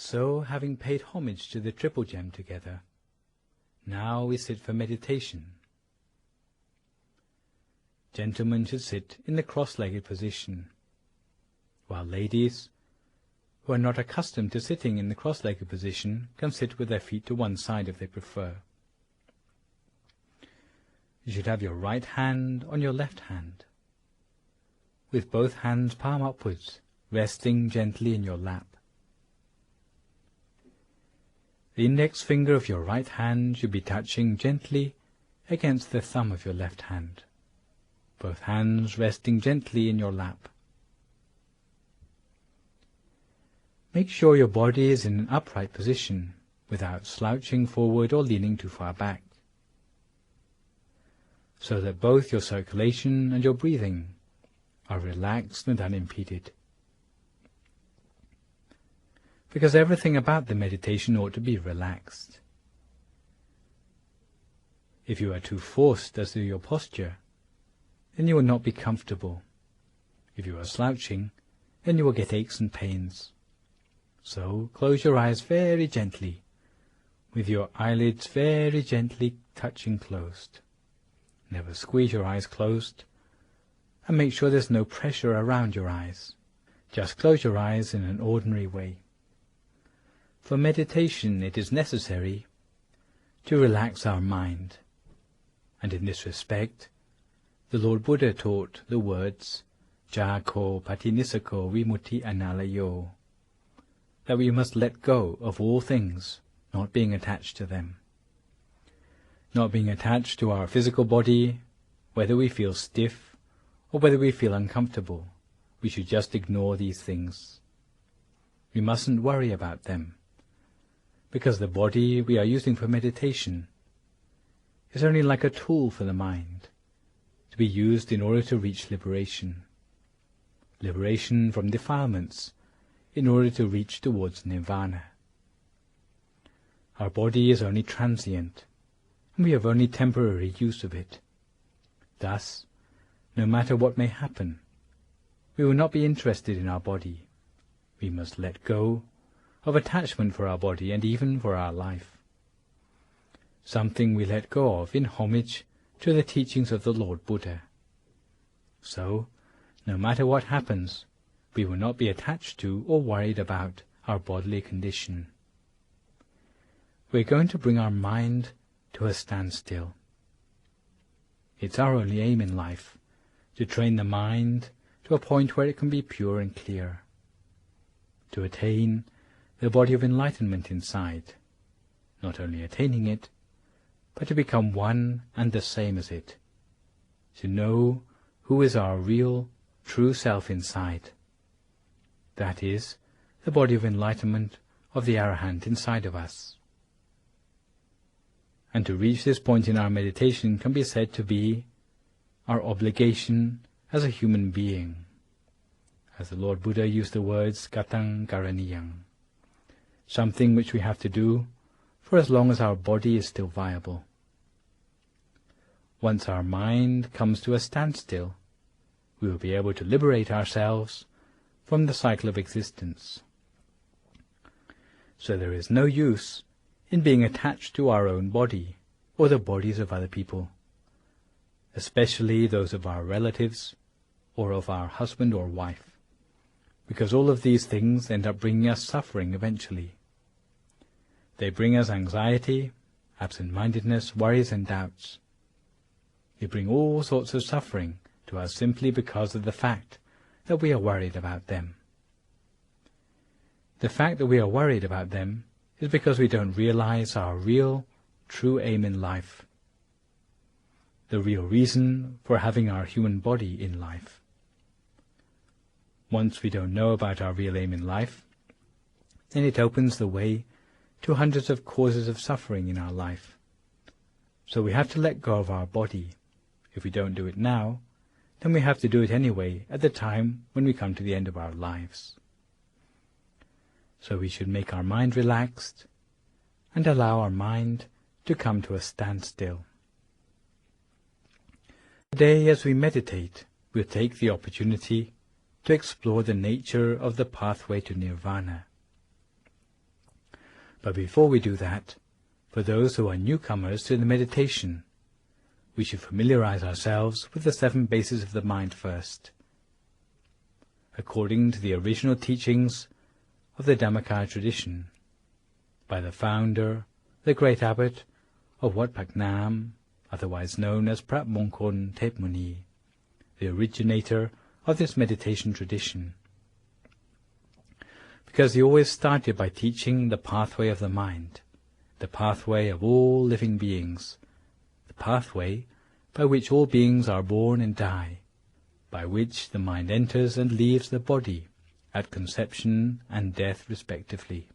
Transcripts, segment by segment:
So, having paid homage to the Triple Gem together, now we sit for meditation. Gentlemen should sit in the cross-legged position, while ladies, who are not accustomed to sitting in the cross-legged position, can sit with their feet to one side if they prefer. You should have your right hand on your left hand, with both hands palm upwards, resting gently in your lap. The index finger of your right hand should be touching gently against the thumb of your left hand, both hands resting gently in your lap. Make sure your body is in an upright position, without slouching forward or leaning too far back, so that both your circulation and your breathing are relaxed and unimpeded. Because everything about the meditation ought to be relaxed. If you are too forced as to your posture, then you will not be comfortable. If you are slouching, then you will get aches and pains. So close your eyes very gently, with your eyelids very gently touching closed. Never squeeze your eyes closed, and make sure there's no pressure around your eyes. Just close your eyes in an ordinary way. For meditation it is necessary to relax our mind, and in this respect the Lord Buddha taught the words Jako Patinisako Vimutti Analayo, that we must let go of all things, not being attached to them. Not being attached to our physical body, whether we feel stiff or whether we feel uncomfortable, we should just ignore these things. We mustn't worry about them, because the body we are using for meditation is only like a tool for the mind, to be used in order to reach liberation. Liberation from defilements, in order to reach towards nirvana. Our body is only transient, and we have only temporary use of it. Thus, no matter what may happen, we will not be interested in our body. We must let go of attachment for our body and even for our life. Something we let go of in homage to the teachings of the Lord Buddha. So, no matter what happens, we will not be attached to or worried about our bodily condition. We are going to bring our mind to a standstill. It's our only aim in life, to train the mind to a point where it can be pure and clear, to attain the body of enlightenment inside, not only attaining it, but to become one and the same as it, to know who is our real, true self inside. That is, the body of enlightenment of the Arahant inside of us. And to reach this point in our meditation can be said to be our obligation as a human being, as the Lord Buddha used the words Gatang Karaniyang, something which we have to do for as long as our body is still viable. Once our mind comes to a standstill, we will be able to liberate ourselves from the cycle of existence. So there is no use in being attached to our own body or the bodies of other people, especially those of our relatives or of our husband or wife, because all of these things end up bringing us suffering eventually. They bring us anxiety, absent-mindedness, worries and doubts. They bring all sorts of suffering to us simply because of the fact that we are worried about them. The fact that we are worried about them is because we don't realize our real, true aim in life, the real reason for having our human body in life. Once we don't know about our real aim in life, then it opens the way to hundreds of causes of suffering in our life. So we have to let go of our body. If we don't do it now, then we have to do it anyway at the time when we come to the end of our lives. So we should make our mind relaxed and allow our mind to come to a standstill. Today, as we meditate, we'll take the opportunity to explore the nature of the pathway to nirvana. But before we do that, for those who are newcomers to the meditation, we should familiarize ourselves with the 7 bases of the mind first. According to the original teachings of the Dhammakaya tradition, by the founder, the great abbot of Wat Phak Nam, otherwise known as Prat Mongkon Thet Muni, the originator of this meditation tradition. Because he always started by teaching the pathway of the mind, the pathway of all living beings, the pathway by which all beings are born and die, by which the mind enters and leaves the body at conception and death respectively.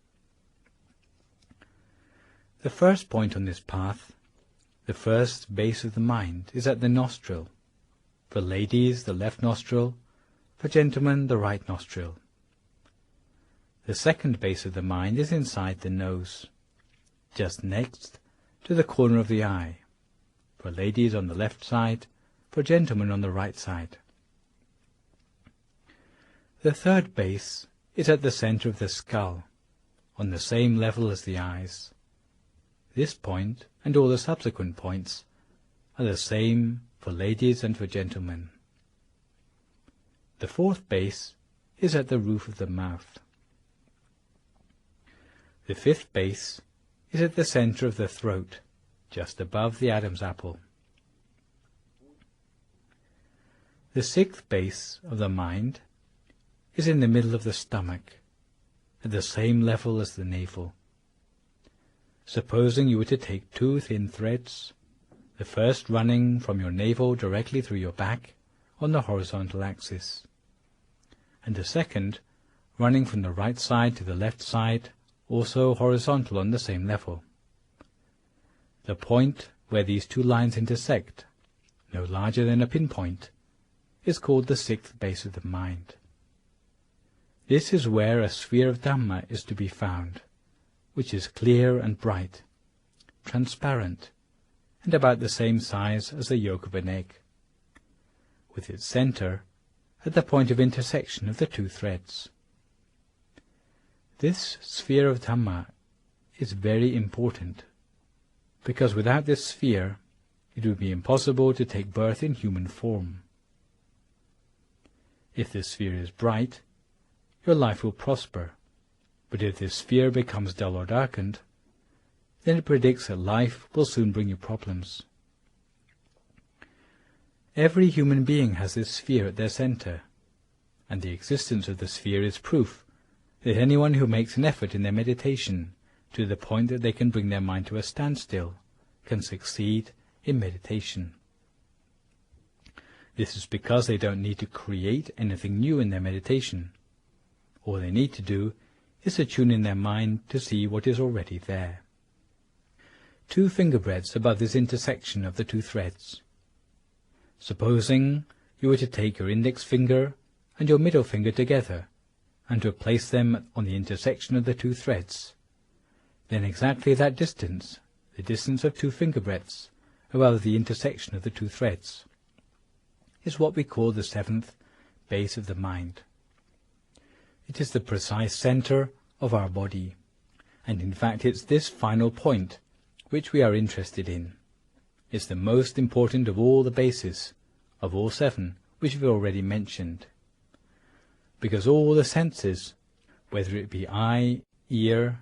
The first point on this path, the first base of the mind, is at the nostril. For ladies, the left nostril; for gentlemen, the right nostril. The second base of the mind is inside the nose, just next to the corner of the eye. For ladies on the left side, for gentlemen on the right side. The third base is at the center of the skull, on the same level as the eyes. This point, and all the subsequent points, are the same for ladies and for gentlemen. The fourth base is at the roof of the mouth. The fifth base is at the center of the throat, just above the Adam's apple. The sixth base of the mind is in the middle of the stomach, at the same level as the navel. Supposing you were to take 2 thin threads, the first running from your navel directly through your back on the horizontal axis, and the second running from the right side to the left side, also horizontal on the same level. The point where these 2 lines intersect, no larger than a pinpoint, is called the 6th base of the mind. This is where a sphere of Dhamma is to be found, which is clear and bright, transparent, and about the same size as the yolk of an egg, with its center at the point of intersection of the 2 threads. This sphere of Dhamma is very important, because without this sphere it would be impossible to take birth in human form. If this sphere is bright, your life will prosper, but if this sphere becomes dull or darkened, then it predicts that life will soon bring you problems. Every human being has this sphere at their center, and the existence of the sphere is proof that anyone who makes an effort in their meditation to the point that they can bring their mind to a standstill can succeed in meditation. This is because they don't need to create anything new in their meditation. All they need to do is to tune in their mind to see what is already there. 2 finger breadths above this intersection of the 2 threads. Supposing you were to take your index finger and your middle finger together, and to place them on the intersection of the 2 threads, then exactly that distance, the distance of 2 finger breadths above the intersection of the 2 threads, is what we call the 7th base of the mind. It is the precise center of our body, and in fact it's this final point which we are interested in. It's the most important of all the bases, of all 7, which we've already mentioned. Because all the senses, whether it be eye, ear,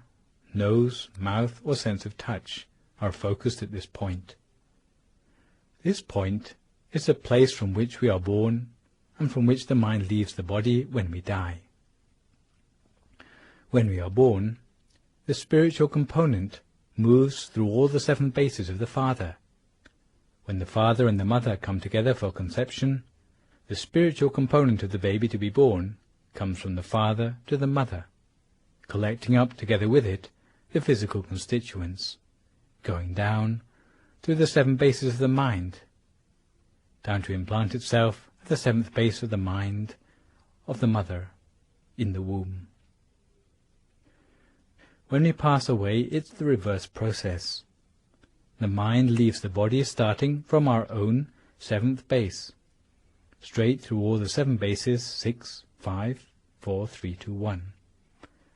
nose, mouth, or sense of touch, are focused at this point. This point is the place from which we are born and from which the mind leaves the body when we die. When we are born, the spiritual component moves through all the 7 bases of the father. When the father and the mother come together for conception, the spiritual component of the baby to be born comes from the father to the mother, collecting up together with it the physical constituents, going down through the 7 bases of the mind, down to implant itself at the 7th base of the mind of the mother in the womb. When we pass away, it's the reverse process. The mind leaves the body starting from our own 7th base, straight through all the 7 bases, 6, 5, 4, 3, 2, 1,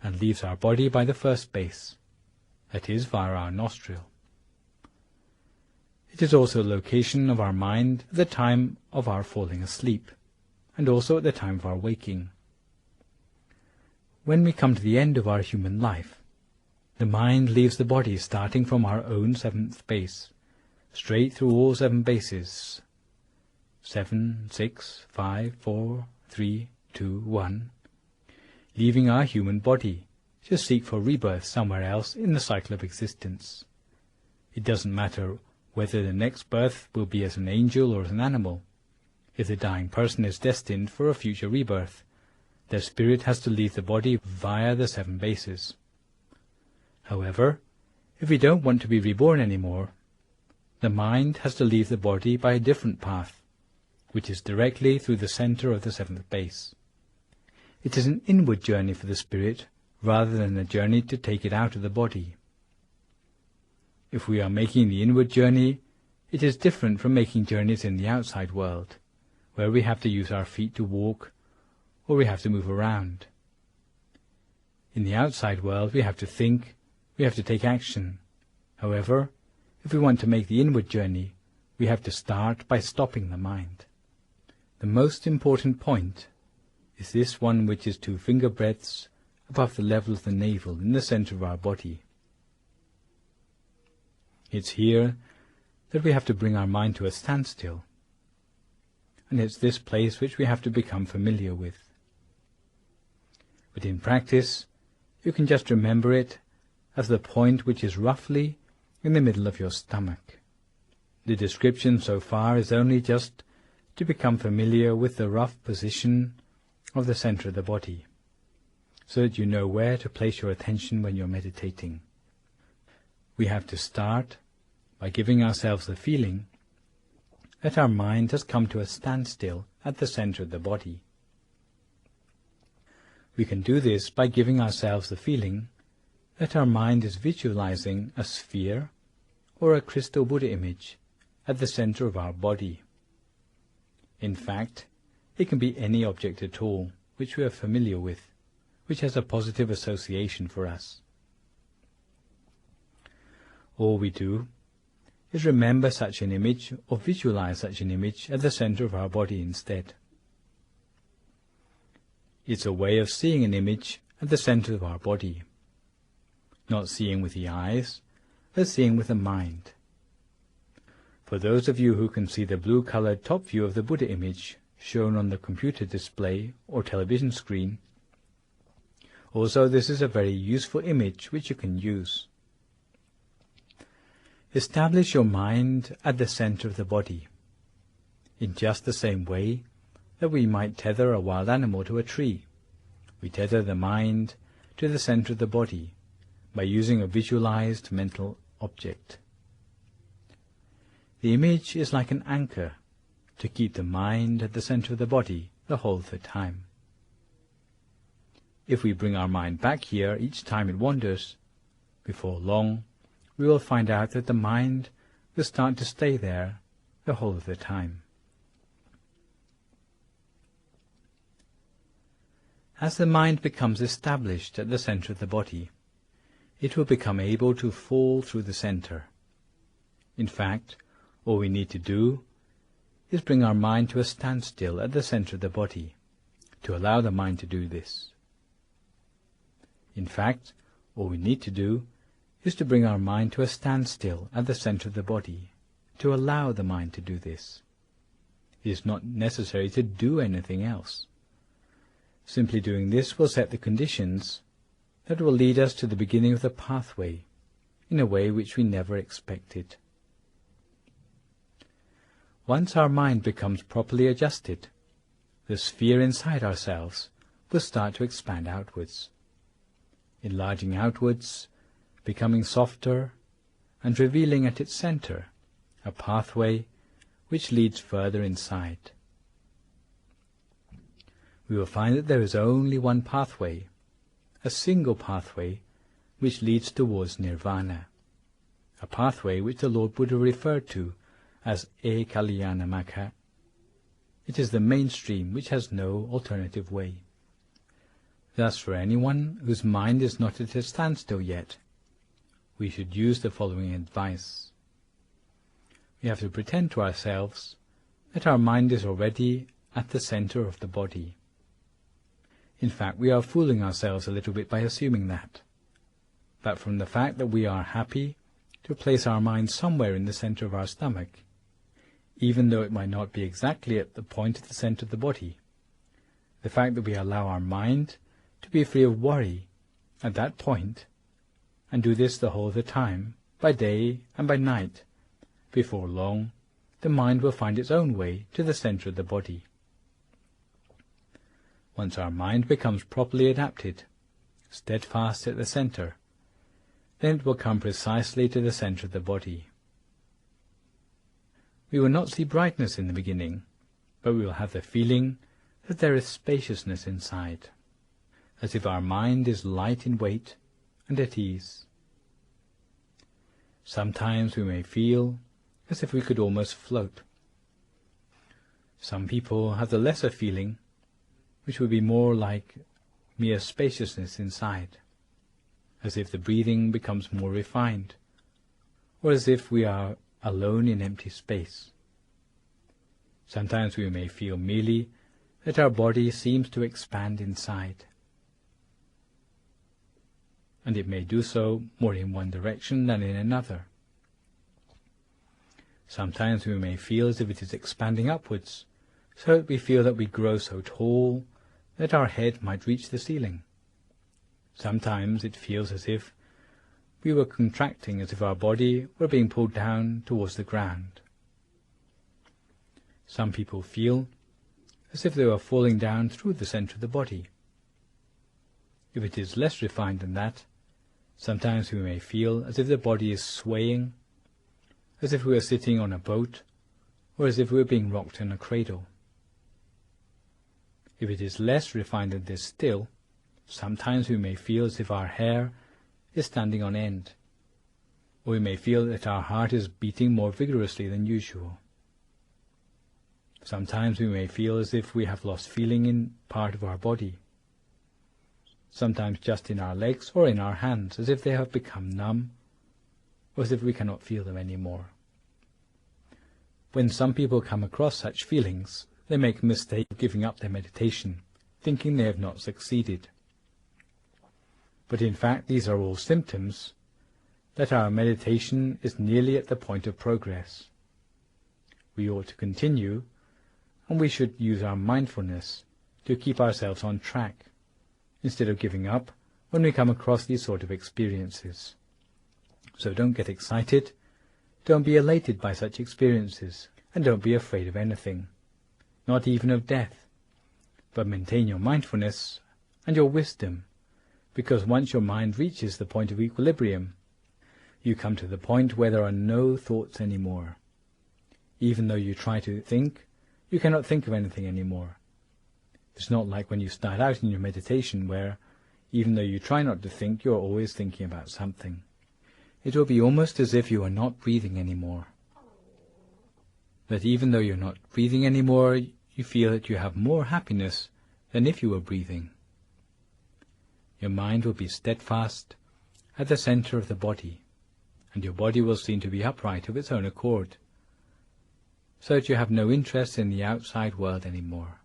and leaves our body by the 1st base. that is, via our nostril. It is also the location of our mind at the time of our falling asleep, and also at the time of our waking. When we come to the end of our human life, the mind leaves the body starting from our own seventh base, straight through all 7 bases, 7, 6, 5, 4, 3, 2, 1, leaving our human body to seek for rebirth somewhere else in the cycle of existence. It doesn't matter whether the next birth will be as an angel or as an animal. If the dying person is destined for a future rebirth, their spirit has to leave the body via the 7 bases. However, if we don't want to be reborn anymore, the mind has to leave the body by a different path, which is directly through the center of the 7th base. It is an inward journey for the spirit rather than a journey to take it out of the body. If we are making the inward journey, it is different from making journeys in the outside world, where we have to use our feet to walk, or we have to move around. In the outside world we have to think, we have to take action. However, if we want to make the inward journey, we have to start by stopping the mind. The most important point is this one which is 2 finger breadths above the level of the navel in the center of our body. It's here that we have to bring our mind to a standstill, and it's this place which we have to become familiar with. But in practice, you can just remember it as the point which is roughly in the middle of your stomach. The description so far is only just to become familiar with the rough position of the center of the body, so that you know where to place your attention when you're meditating. We have to start by giving ourselves the feeling that our mind has come to a standstill at the center of the body. We can do this by giving ourselves the feeling that our mind is visualizing a sphere or a crystal Buddha image at the center of our body. In fact, it can be any object at all which we are familiar with, which has a positive association for us. All we do is remember such an image or visualize such an image at the center of our body instead. It's a way of seeing an image at the center of our body, not seeing with the eyes, but seeing with the mind. For those of you who can see the blue-colored top view of the Buddha image shown on the computer display or television screen, also this is a very useful image which you can use. Establish your mind at the center of the body, in just the same way that we might tether a wild animal to a tree. We tether the mind to the center of the body by using a visualized mental object. The image is like an anchor to keep the mind at the center of the body the whole of the time. If we bring our mind back here each time it wanders, before long we will find out that the mind will start to stay there the whole of the time. As the mind becomes established at the center of the body, it will become able to fall through the center. In fact, all we need to do is bring our mind to a standstill at the center of the body, to allow the mind to do this. In fact, all we need to do is to bring our mind to a standstill at the center of the body, to allow the mind to do this. It is not necessary to do anything else. Simply doing this will set the conditions that will lead us to the beginning of the pathway in a way which we never expected. Once our mind becomes properly adjusted, the sphere inside ourselves will start to expand outwards, enlarging outwards, becoming softer, and revealing at its center a pathway which leads further inside. We will find that there is only one pathway, a single pathway, which leads towards nirvana, a pathway which the Lord Buddha referred to as Ekalyana Magga. It is the mainstream which has no alternative way. Thus, for anyone whose mind is not at a standstill yet, we should use the following advice. We have to pretend to ourselves that our mind is already at the center of the body. In fact, we are fooling ourselves a little bit by assuming that from the fact that we are happy to place our mind somewhere in the center of our stomach, even though it might not be exactly at the point of the center of the body. The fact that we allow our mind to be free of worry at that point, and do this the whole of the time, by day and by night, before long the mind will find its own way to the center of the body. Once our mind becomes properly adapted, steadfast at the center, then it will come precisely to the center of the body. We will not see brightness in the beginning, but we will have the feeling that there is spaciousness inside, as if our mind is light in weight and at ease. Sometimes we may feel as if we could almost float. Some people have the lesser feeling, which would be more like mere spaciousness inside, as if the breathing becomes more refined, or as if we are alone in empty space. Sometimes we may feel merely that our body seems to expand inside, and it may do so more in one direction than in another. Sometimes we may feel as if it is expanding upwards, so that we feel that we grow so tall that our head might reach the ceiling. Sometimes it feels as if we were contracting, as if our body were being pulled down towards the ground. Some people feel as if they were falling down through the center of the body. If it is less refined than that, sometimes we may feel as if the body is swaying, as if we were sitting on a boat, or as if we were being rocked in a cradle. If it is less refined than this still, sometimes we may feel as if our hair is standing on end, or we may feel that our heart is beating more vigorously than usual. Sometimes we may feel as if we have lost feeling in part of our body, sometimes just in our legs or in our hands, as if they have become numb, or as if we cannot feel them any more. When some people come across such feelings, they make a mistake of giving up their meditation, thinking they have not succeeded. But in fact these are all symptoms that our meditation is nearly at the point of progress. We ought to continue, and we should use our mindfulness to keep ourselves on track, instead of giving up when we come across these sort of experiences. So don't get excited, don't be elated by such experiences, and don't be afraid of anything, not even of death, but maintain your mindfulness and your wisdom, because once your mind reaches the point of equilibrium, you come to the point where there are no thoughts anymore. Even though you try to think, you cannot think of anything anymore. It's not like when you start out in your meditation where, even though you try not to think, you are always thinking about something. It will be almost as if you are not breathing anymore. But even though you're not breathing anymore, you feel that you have more happiness than if you were breathing. Your mind will be steadfast at the center of the body, and your body will seem to be upright of its own accord, so that you have no interest in the outside world anymore.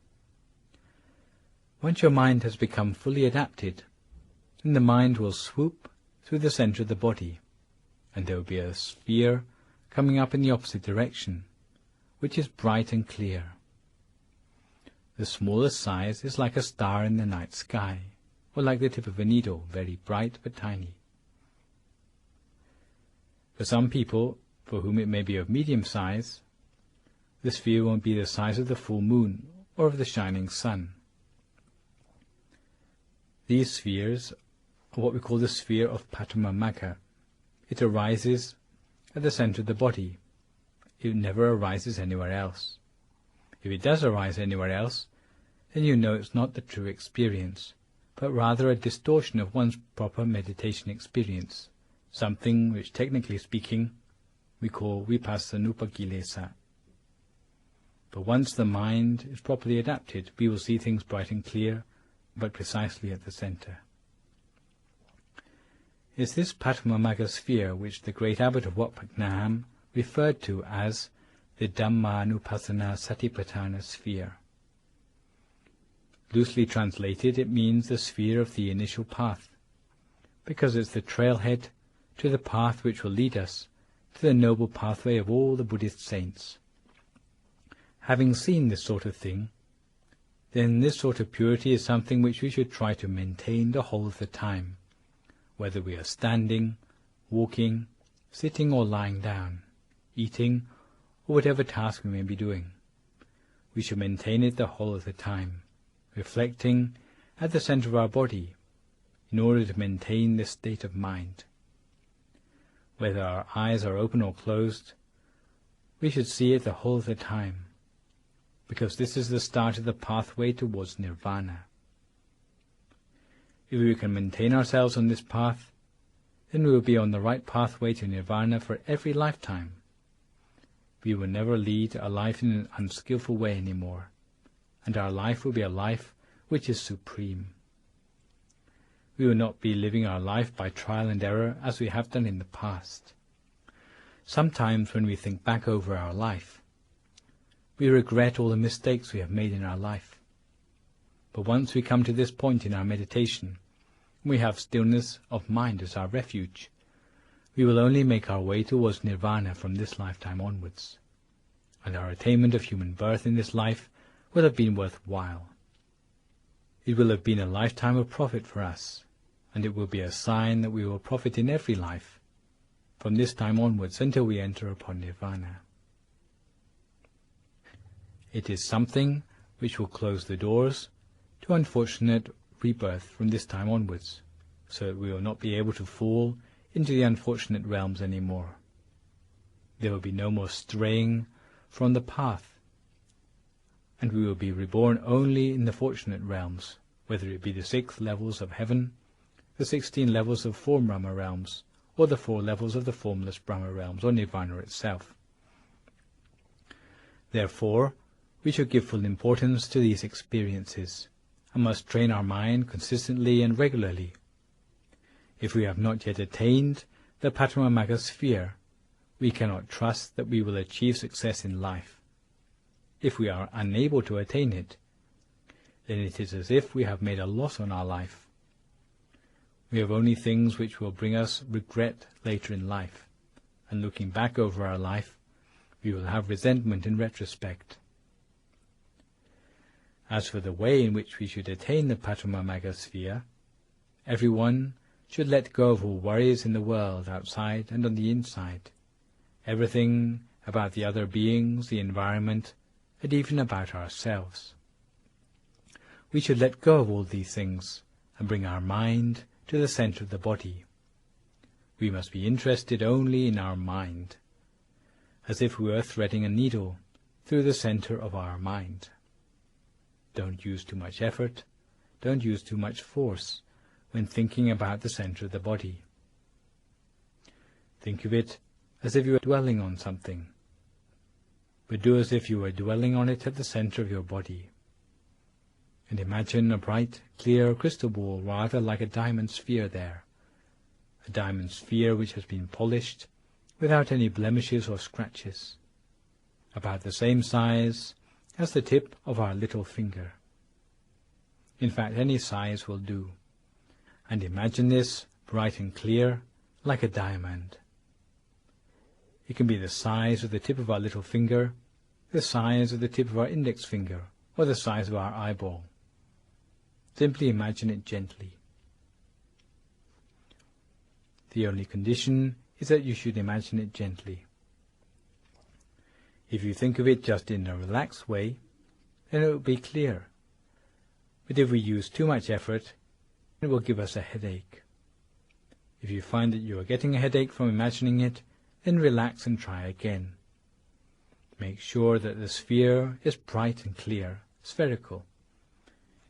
Once your mind has become fully adapted, then the mind will swoop through the center of the body, and there will be a sphere coming up in the opposite direction, which is bright and clear. The smallest size is like a star in the night sky, or like the tip of a needle, very bright but tiny. For some people, for whom it may be of medium size, the sphere won't be the size of the full moon or of the shining sun. These spheres are what we call the sphere of Patamamagga. It arises at the center of the body. It never arises anywhere else. If it does arise anywhere else, then you know it's not the true experience, but rather a distortion of one's proper meditation experience, something which, technically speaking, we call vipassanupakilesa. But once the mind is properly adapted, we will see things bright and clear, but precisely at the center. is this Padma sphere which the great abbot of Wat Phra Gnam referred to as the Dhammanupassana Satipatthana sphere. Loosely translated, it means the sphere of the initial path, because it's the trailhead to the path which will lead us to the noble pathway of all the Buddhist saints. Having seen this sort of thing, then this sort of purity is something which we should try to maintain the whole of the time, whether we are standing, walking, sitting or lying down, eating, or whatever task we may be doing. We should maintain it the whole of the time, reflecting at the center of our body, in order to maintain this state of mind. Whether our eyes are open or closed, we should see it the whole of the time, because this is the start of the pathway towards nirvana. If we can maintain ourselves on this path, then we will be on the right pathway to nirvana for every lifetime. We will never lead a life in an unskillful way anymore, and our life will be a life which is supreme. We will not be living our life by trial and error as we have done in the past. Sometimes when we think back over our life, we regret all the mistakes we have made in our life. But once we come to this point in our meditation, we have stillness of mind as our refuge. We will only make our way towards nirvana from this lifetime onwards, and our attainment of human birth in this life will have been worthwhile. It will have been a lifetime of profit for us, and it will be a sign that we will profit in every life, from this time onwards until we enter upon nirvana. It is something which will close the doors to unfortunate rebirth from this time onwards, so that we will not be able to fall into the unfortunate realms any more. There will be no more straying from the path, and we will be reborn only in the fortunate realms, whether it be the 6 levels of heaven, the 16 levels of form Brahma realms, or the 4 levels of the formless Brahma realms, or nirvana itself. Therefore, we should give full importance to these experiences, and must train our mind consistently and regularly. If we have not yet attained the Padma sphere, we cannot trust that we will achieve success in life. If we are unable to attain it, then it is as if we have made a loss on our life. We have only things which will bring us regret later in life, and looking back over our life, we will have resentment in retrospect. As for the way in which we should attain the Padma sphere, everyone should let go of all worries in the world, outside and on the inside, everything about the other beings, the environment, and even about ourselves. We should let go of all these things and bring our mind to the center of the body. We must be interested only in our mind, as if we were threading a needle through the center of our mind. Don't use too much effort, don't use too much force when thinking about the center of the body. Think of it as if you were dwelling on something, but do as if you were dwelling on it at the center of your body. And imagine a bright, clear crystal ball, rather like a diamond sphere there, a diamond sphere which has been polished without any blemishes or scratches, about the same size as the tip of our little finger. In fact, any size will do. And imagine this bright and clear, like a diamond. It can be the size of the tip of our little finger, the size of the tip of our index finger, or the size of our eyeball. Simply imagine it gently. The only condition is that you should imagine it gently. If you think of it just in a relaxed way, then it will be clear. But if we use too much effort, it will give us a headache. If you find that you are getting a headache from imagining it, then relax and try again. Make sure that the sphere is bright and clear, spherical.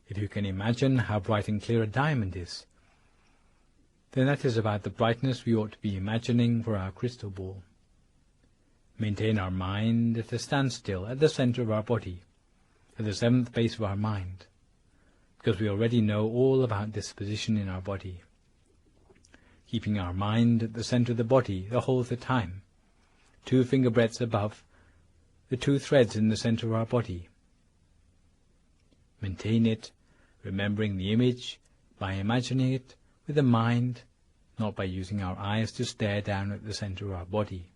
If you can imagine how bright and clear a diamond is, then that is about the brightness we ought to be imagining for our crystal ball. Maintain our mind at a standstill at the center of our body, at the 7th base of our mind, because we already know all about this position in our body. keeping our mind at the center of the body the whole of the time, 2 finger breadths above the 2 threads in the center of our body. Maintain it, remembering the image by imagining it with the mind, not by using our eyes to stare down at the center of our body.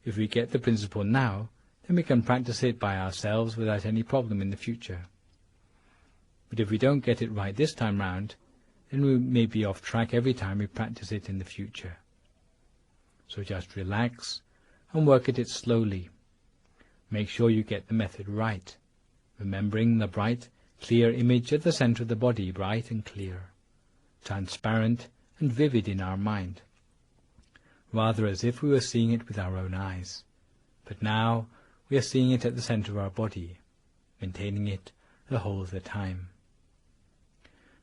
If we get the principle now, then we can practice it by ourselves without any problem in the future. But if we don't get it right this time round, then we may be off track every time we practice it in the future. So just relax and work at it slowly. Make sure you get the method right, remembering the bright, clear image at the center of the body, bright and clear, transparent and vivid in our mind, rather as if we were seeing it with our own eyes. But now we are seeing it at the center of our body, maintaining it the whole of the time.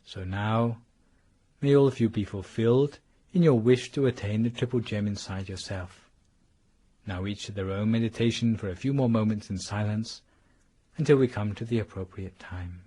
So now, may all of you be fulfilled in your wish to attain the triple gem inside yourself. Now each to their own meditation for a few more moments in silence, until we come to the appropriate time.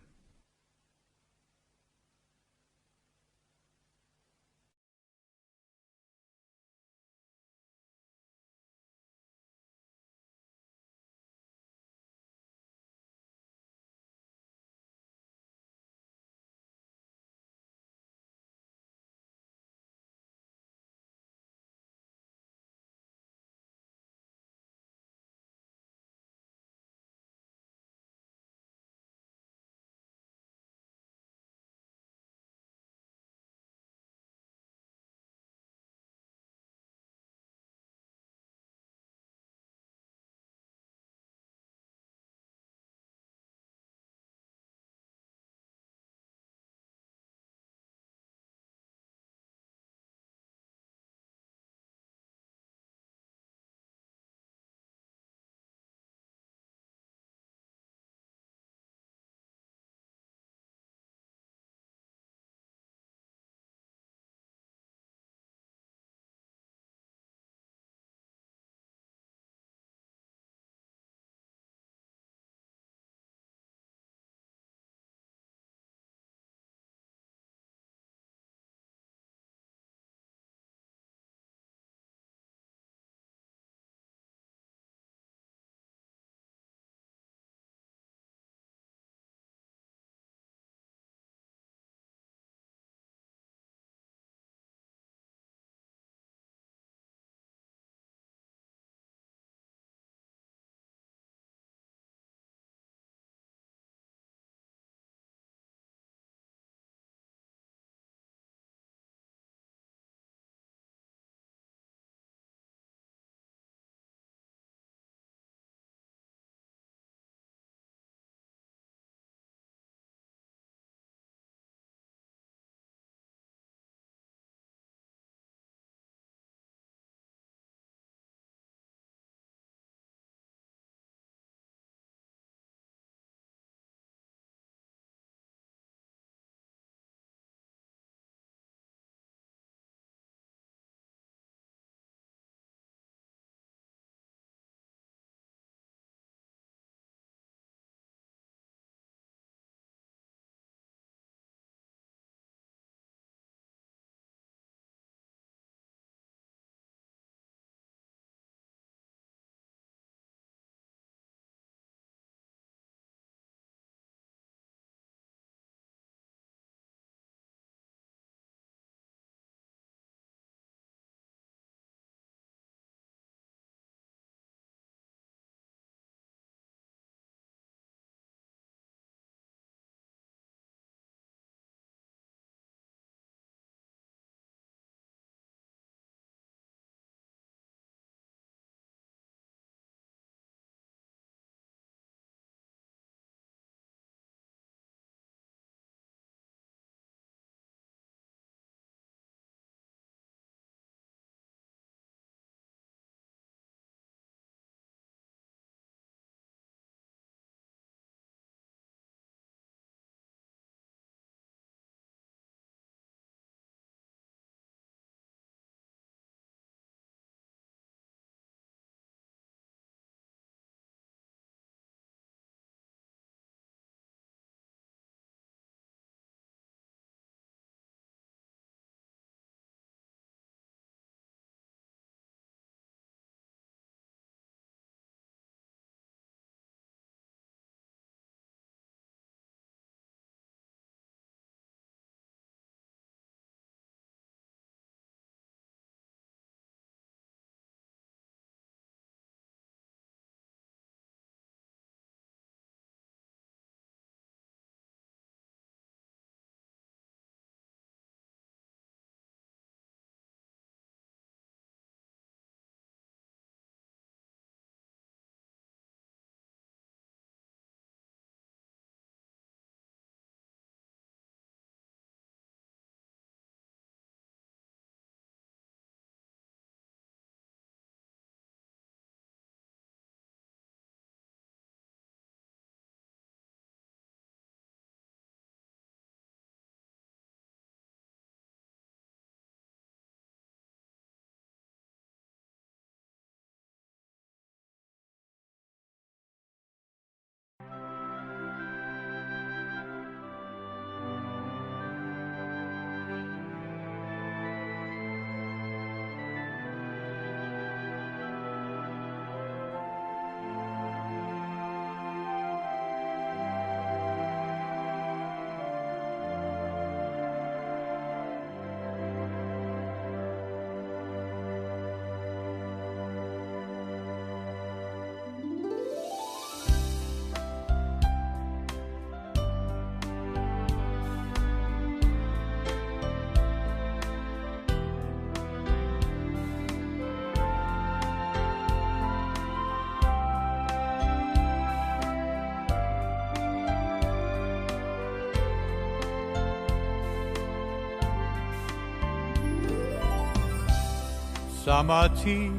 Samadhi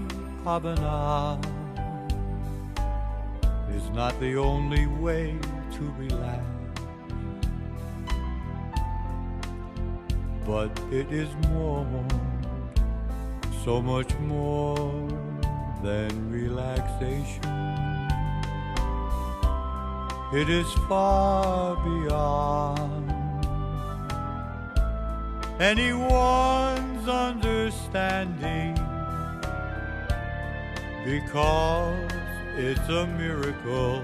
Bhavana is not the only way to relax, but it is more, so much more than relaxation. It is far beyond anyone's understanding, because it's a miracle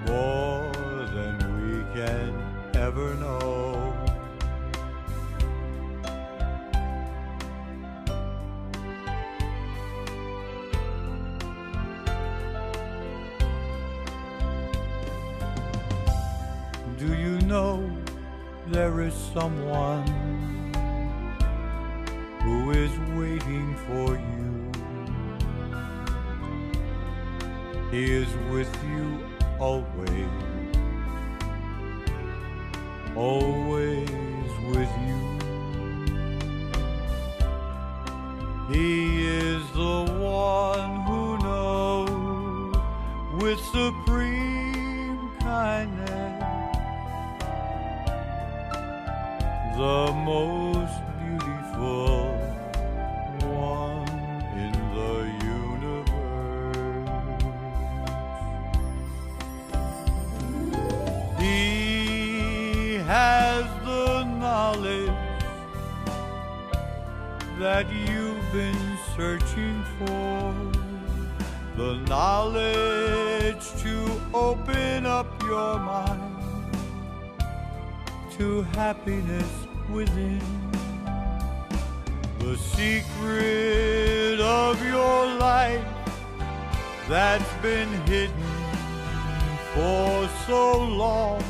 more than we can ever know. Do you know there is someone who is waiting for you? He is with you always, always with you. He is the one who knows with supreme kindness the most beautiful one in the universe. He has the knowledge that you've been searching for, the knowledge to open up your mind to happiness within, the secret of your life that's been hidden for so long.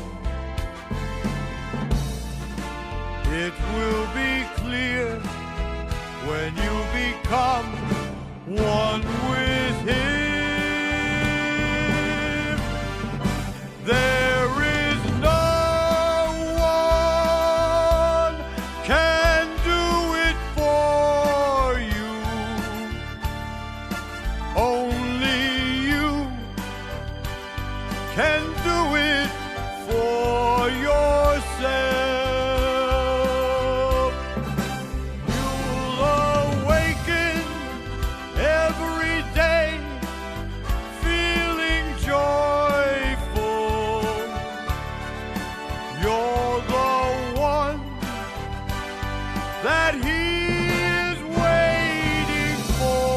It will be clear when you become one with Him. There is no one can do it for you. Only you can do it for yourself. That He is waiting for.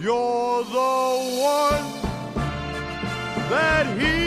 You're the one that He